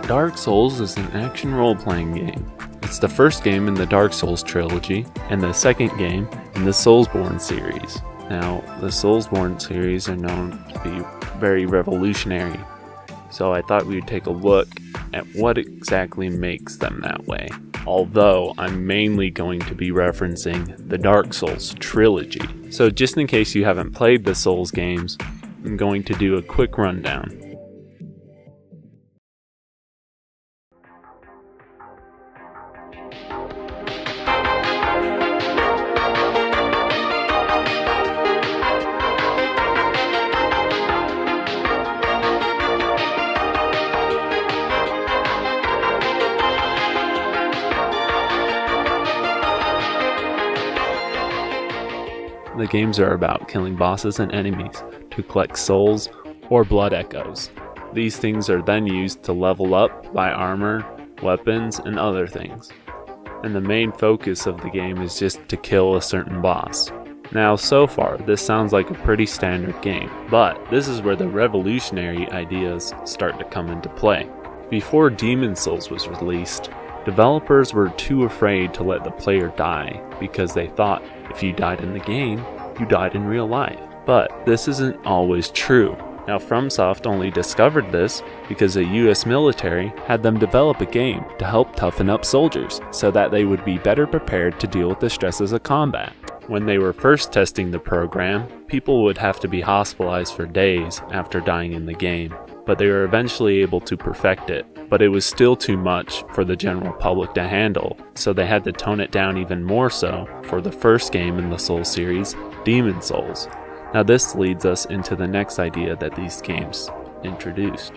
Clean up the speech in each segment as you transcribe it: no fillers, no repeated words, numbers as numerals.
Dark Souls is an action role-playing game. It's the first game in the Dark Souls trilogy, and the second game in the soul-borne series. Now, the soul-borne series are known to be very revolutionary, so I thought we would take a look at what exactly makes them that way. Although, I'm mainly going to be referencing the Dark Souls trilogy. So just in case you haven't played the Souls games, I'm going to do a quick rundown. The games are about killing bosses and enemies to collect souls or blood echoes. These things are then used to level up, buy armor, weapons, and other things. And the main focus of the game is just to kill a certain boss. Now, so far, this sounds like a pretty standard game, but this is where the revolutionary ideas start to come into play. Before Demon Souls was released, developers were too afraid to let the player die because they thought if you died in the game, you died in real life. But this isn't always true. Now, FromSoft only discovered this because the US military had them develop a game to help toughen up soldiers so that they would be better prepared to deal with the stresses of combat. When they were first testing the program, people would have to be hospitalized for days after dying in the game, but they were eventually able to perfect it. But it was still too much for the general public to handle, so they had to tone it down even more so for the first game in the Souls series, Demon Souls. Now this leads us into the next idea that these games introduced.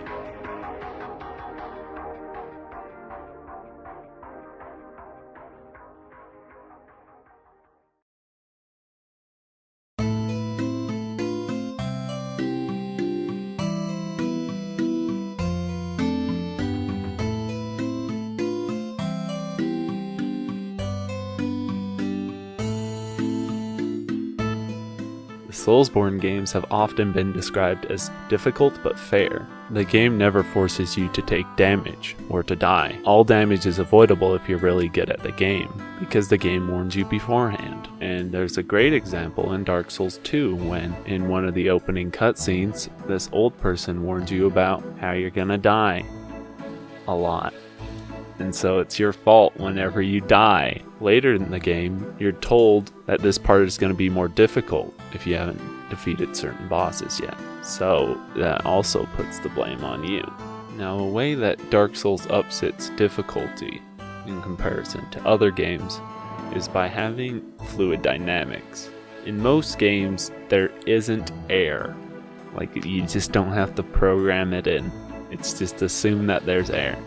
Soulsborne games have often been described as difficult but fair. The game never forces you to take damage or to die. All damage is avoidable if you're really good at the game, because the game warns you beforehand. And there's a great example in Dark Souls 2 when, in one of the opening cutscenes, this old person warns you about how you're gonna die. A lot. And so it's your fault whenever you die. Later in the game, you're told that this part is going to be more difficult if you haven't defeated certain bosses yet. So that also puts the blame on you. Now, a way that Dark Souls ups its difficulty in comparison to other games is by having fluid dynamics. In most games, there isn't air. Like, you just don't have to program it in. It's just assume that there's air.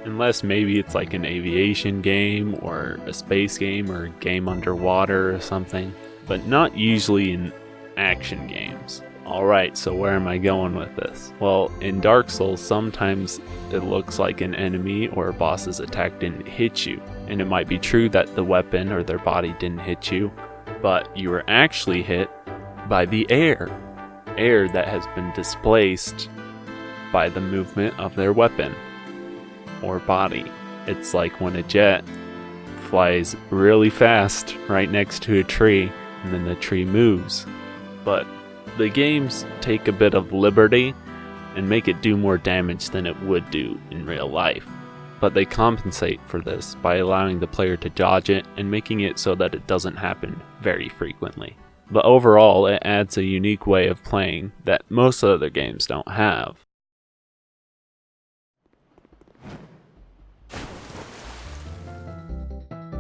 Unless maybe it's like an aviation game or a space game or a game underwater or something, but not usually in action games. Alright, so where am I going with this? Well, in Dark Souls, sometimes it looks like an enemy or a boss's attack didn't hit you, and it might be true that the weapon or their body didn't hit you, but you were actually hit by the air that has been displaced by the movement of their weapon or body. It's like when a jet flies really fast right next to a tree and then the tree moves. But the games take a bit of liberty and make it do more damage than it would do in real life. But they compensate for this by allowing the player to dodge it and making it so that it doesn't happen very frequently. But overall, it adds a unique way of playing that most other games don't have.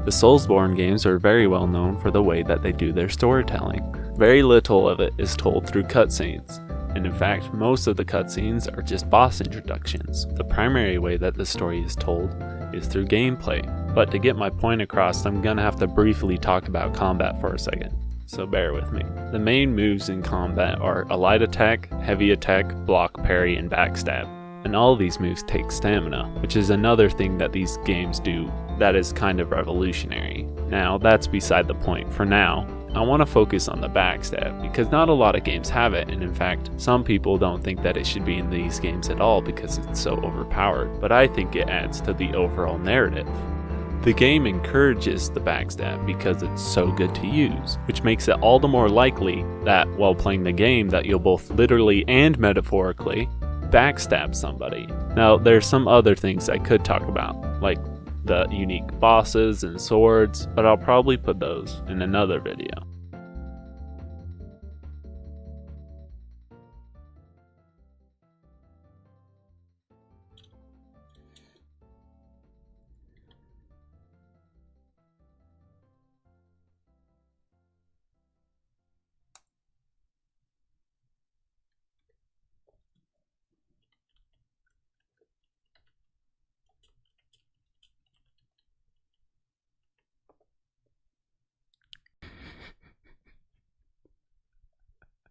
The Soulsborne games are very well known for the way that they do their storytelling. Very little of it is told through cutscenes, and in fact, most of the cutscenes are just boss introductions. The primary way that the story is told is through gameplay, but to get my point across, I'm gonna have to briefly talk about combat for a second, so bear with me. The main moves in combat are a light attack, heavy attack, block, parry, and backstab. And all of these moves take stamina, which is another thing that these games do that is kind of revolutionary. Now, that's beside the point for now. I want to focus on the backstab because not a lot of games have it, and in fact, some people don't think that it should be in these games at all because it's so overpowered, but I think it adds to the overall narrative. The game encourages the backstab because it's so good to use, which makes it all the more likely that while playing the game that you'll both literally and metaphorically backstab somebody. Now, there's some other things I could talk about, like the unique bosses and swords, but I'll probably put those in another video.